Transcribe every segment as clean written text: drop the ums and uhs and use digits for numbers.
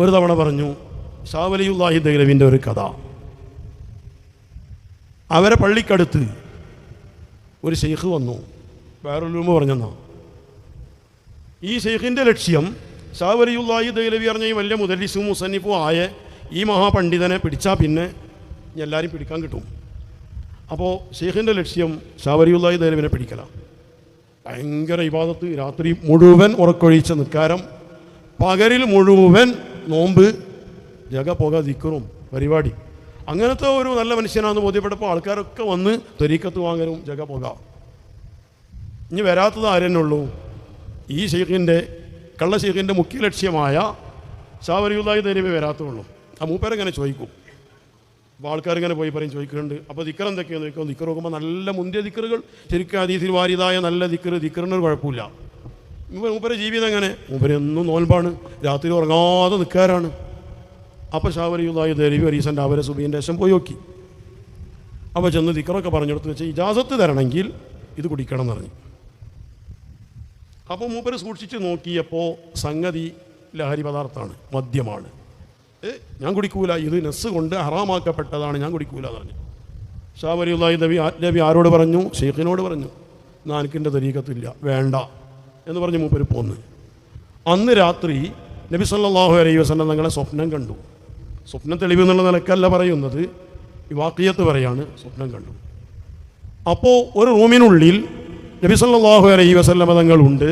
ഒരു തവണ പറഞ്ഞു ഷാ വലിയുല്ലാഹി ദഹ്ലവിൻ്റെ ഒരു കഥ. അവരെ പള്ളിക്കടുത്ത് ഒരു ഷെയ്ഖ് വന്നു, വേറൊരു പറഞ്ഞെന്നാ. ഈ ഷെയ്ഖിൻ്റെ ലക്ഷ്യം ഷാ വലിയുല്ലാഹി ദഹ്ലവി പറഞ്ഞ ഈ വലിയ മുദല്ലിസും മുസന്നിഫും ആയ ഈ മഹാപണ്ഡിതനെ പിടിച്ചാൽ പിന്നെ എല്ലാവരും പിടിക്കാൻ കിട്ടും. അപ്പോൾ ഷെയ്ഖിൻ്റെ ലക്ഷ്യം ഷാ വലിയുല്ലാഹി ദഹ്ലവിനെ പിടിക്കലാണ്. ഭയങ്കര ഇബാദത്ത്, രാത്രി മുഴുവൻ ഉറക്കൊഴിച്ച നിസ്കാരം, പകലിൽ മുഴുവൻ നോമ്പ്, ജഗ പുക ദിക്റും പരിപാടി. അങ്ങനത്തെ ഒരു നല്ല മനുഷ്യനാണെന്ന് ബോധ്യപ്പെട്ടപ്പോൾ ആൾക്കാരൊക്കെ വന്ന് ത്വരീക്കത്ത് വാങ്ങലും ജഗ പുക. ഇനി വരാത്തത് ആരെന്നെ ഉള്ളൂ? ഈ ഷെയ്ഖിൻ്റെ കള്ള ഷെയ്ഖിൻ്റെ മുഖ്യ ലക്ഷ്യമായ ഷാ വലിയുല്ലാഹി ദഹ്ലവി വരാത്തുള്ളൂ. ആ മൂപ്പരെങ്ങനെ ചോദിക്കും. അപ്പോൾ ആൾക്കാരിങ്ങനെ പോയി പറയും, ചോദിക്കുന്നുണ്ട്. അപ്പോൾ ദിക്ർ എന്തൊക്കെയാണെന്ന് ചോദിക്കും. ദിക്ർ നോക്കുമ്പോൾ നല്ല മുന്തിയ ദിക്റുകൾ, ശരിക്കും ഹദീസിൽ വാരിതായ നല്ല ദിക്റിനൊരു കുഴപ്പമില്ല. മൂപ്പരെ ജീവിതം എങ്ങനെ? മൂപ്പര് എന്നും നോൽമ്പാണ്, രാത്രി ഉറങ്ങാതെ നിൽക്കാറാണ്. അപ്പോൾ ഷാ വലിയുല്ലാഹി ദഹ്ലവി ഒരു ദിവസം രാവിലെ സുബഹിൻ്റെ ശേഷം പോയി നോക്കി. അപ്പോൾ ചെന്ന് ദിക്റൊക്കെ പറഞ്ഞെടുത്ത് വെച്ച് ഇജാസത്ത് തരണമെങ്കിൽ ഇത് കുടിക്കണം എന്ന് പറഞ്ഞു. അപ്പോൾ മൂപ്പര് സൂക്ഷിച്ച് നോക്കിയപ്പോൾ സംഗതി ലഹരി പദാർത്ഥമാണ്, മദ്യമാണ്. ഞാൻ കുടിക്കൂല, ഇത് നസ്സ് കൊണ്ട് ഹറാമാക്കപ്പെട്ടതാണ്, ഞാൻ കുടിക്കൂല എന്ന് പറഞ്ഞു. ഷാ വലിയുല്ലാഹി ദഹ്ലവി ആരോട് പറഞ്ഞു? ഷെയ്ഖിനോട് പറഞ്ഞു. എന്നാൽ എനിക്കിൻ്റെ തരീഖത്തില്ല, വേണ്ട എന്ന് പറഞ്ഞ് മൂപ്പര് പോന്ന്. അന്ന് രാത്രി നബി സല്ലല്ലാഹു അലൈഹി വസല്ലം തങ്ങളെ സ്വപ്നം കണ്ടു. സ്വപ്നം തെളിവ് എന്നുള്ള നിലക്കല്ല പറയുന്നത്, ഈ വാഖിയത്ത് പറയാണ്. സ്വപ്നം കണ്ടു. അപ്പോൾ ഒരു റൂമിനുള്ളിൽ നബി സല്ലല്ലാഹു അലൈഹി വസല്ലം തങ്ങളുണ്ട്,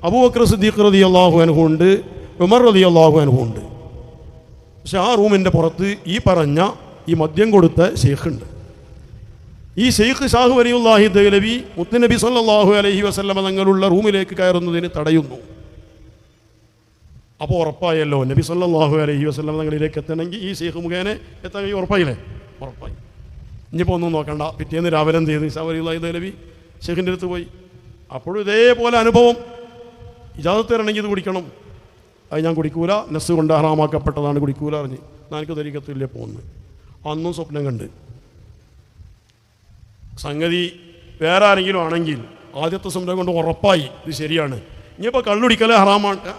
അബൂബക്കർ സിദ്ദീഖ് റളിയല്ലാഹു അൻഹു ഉണ്ട്, ഉമർ റളിയല്ലാഹു അൻഹു ഉണ്ട്. പക്ഷെ ആ റൂമിൻ്റെ പുറത്ത് ഈ പറഞ്ഞ ഈ മദ്യം കൊടുത്ത ഷെയ്ഖുണ്ട്. ഈ ഷെയ്ഖ് ഷാ വലിയുല്ലാഹി ദഹ്ലവി മുത്തുനബി സല്ലല്ലാഹു അലൈഹി വസല്ലം തങ്ങളുള്ള റൂമിലേക്ക് കയറുന്നതിന് തടയുന്നു. അപ്പോൾ ഉറപ്പായല്ലോ നബി സല്ലല്ലാഹു അലൈഹി വസല്ലം തങ്ങളിലേക്ക് എത്തണമെങ്കിൽ ഈ ഷെയ്ഖ് മുഖേന എത്താൻ ഉറപ്പായില്ലേ? ഉറപ്പായി. ഇനിയിപ്പോൾ ഒന്നും നോക്കണ്ട. പിറ്റേന്ന് രാവിലെ എന്ത് ചെയ്തു? ഷാ വലിയുല്ലാഹി ദഹ്ലവി ഷെയ്ഖിൻ്റെ അടുത്ത് പോയി. അപ്പോഴും ഇതേപോലെ അനുഭവം. ഇജാസത്ത് തരണമെങ്കിൽ ഇത് കുടിക്കണം. അത് ഞാൻ കുടിക്കൂല, നസ്സ് കൊണ്ട് ഹറാമാക്കപ്പെട്ടതാണ്, കുടിക്കൂല അറിഞ്ഞ്. എനിക്ക് തരീഖത്തില്ലേ പോകുന്നു. അന്നും സ്വപ്നം കണ്ട്. സംഗതി വേറെ ആരെങ്കിലും ആണെങ്കിൽ ആദ്യത്തെ സ്വപ്നം കൊണ്ട് ഉറപ്പായി ഇത് ശരിയാണ്. ഇനിയിപ്പോൾ കള്ളുടിക്കൽ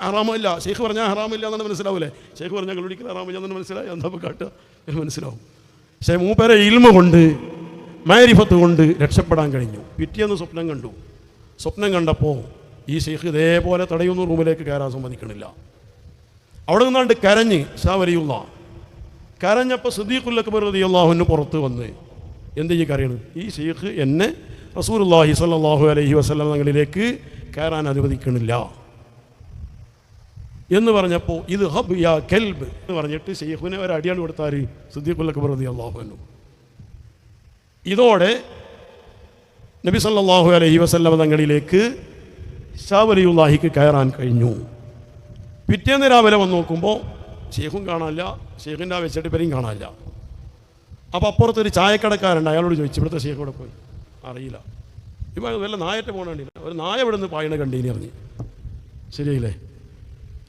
ഹറാമില്ല, ഷെയ്ഖ് പറഞ്ഞാൽ ഹറാമില്ല എന്നാണ് മനസ്സിലാവില്ലേ? ഷെയ്ഖ് പറഞ്ഞാൽ കള്ളുടിക്കൽ ഹറാമില്ല എന്നാണ് മനസ്സിലായി. എന്താ ഇപ്പോൾ കാട്ടുക? മനസ്സിലാവും. പക്ഷേ മൂപ്പരെ ഇൽമ കൊണ്ട്, മാരിഫത്ത് കൊണ്ട് രക്ഷപ്പെടാൻ കഴിഞ്ഞു. പിറ്റേന്ന് സ്വപ്നം കണ്ടു. സ്വപ്നം കണ്ടപ്പോൾ ഈ ഷെയ്ഖ് ഇതേപോലെ തടയുന്ന റൂമിലേക്ക് കയറാൻ സമ്മതിക്കണില്ല. അവിടെ നിന്നാണ്ട് കരഞ്ഞ് ഷാ വലിയുല്ലാഹ് കരഞ്ഞപ്പോൾ സിദ്ദീഖുൽ അക്ബർ റളിയല്ലാഹു അൻഹു പുറത്ത് വന്ന് എന്ത് ഈ കരയണം? ഈ ഷെയ്ഖ് എന്നെ റസൂലുള്ളാഹി സ്വല്ലല്ലാഹു അലൈഹി വസല്ലം തങ്ങളിലേക്ക് കയറാൻ അനുവദിക്കണില്ല എന്ന് പറഞ്ഞപ്പോൾ ഇത് ഹബ് യാ കൽബ് എന്ന് പറഞ്ഞിട്ട് ഷെയ്ഖിനെ ഒരു അടിയാണ് കൊടുത്താൽ സിദ്ദീഖുൽ അക്ബർ റളിയല്ലാഹു അൻഹു. ഇതോടെ നബി സല്ലല്ലാഹു അലൈഹി വസല്ലം തങ്ങളിലേക്ക് ഷാ വലിയുല്ലാഹിക്ക് കയറാൻ കഴിഞ്ഞു. പിറ്റേന്ന് രാവിലെ വന്ന് നോക്കുമ്പോൾ ഷെയ്ഖും കാണാനില്ല, ഷെയ്ഖിൻ്റെ ആ വെച്ചിട്ട് പേരെയും കാണാനില്ല. അപ്പോൾ അപ്പുറത്തൊരു ചായക്കടക്കാരുണ്ട്, അയാളോട് ചോദിച്ചു ഇവിടുത്തെ ഷെയ്ഖ് ഇവിടെ പോയി. അറിയില്ല. ഇപ്പോൾ വല്ല നായത്തെ പോകണ കണ്ടില്ല, ഒരു നായ ഇവിടെ നിന്ന് പായണ കണ്ടീനി അറിഞ്ഞ്. ശരിയല്ലേ?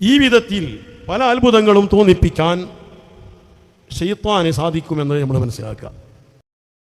ഈ വിധത്തിൽ പല അത്ഭുതങ്ങളും തോന്നിപ്പിക്കാൻ ശൈത്താന് സാധിക്കുമെന്ന് നമ്മൾ മനസ്സിലാക്കുക.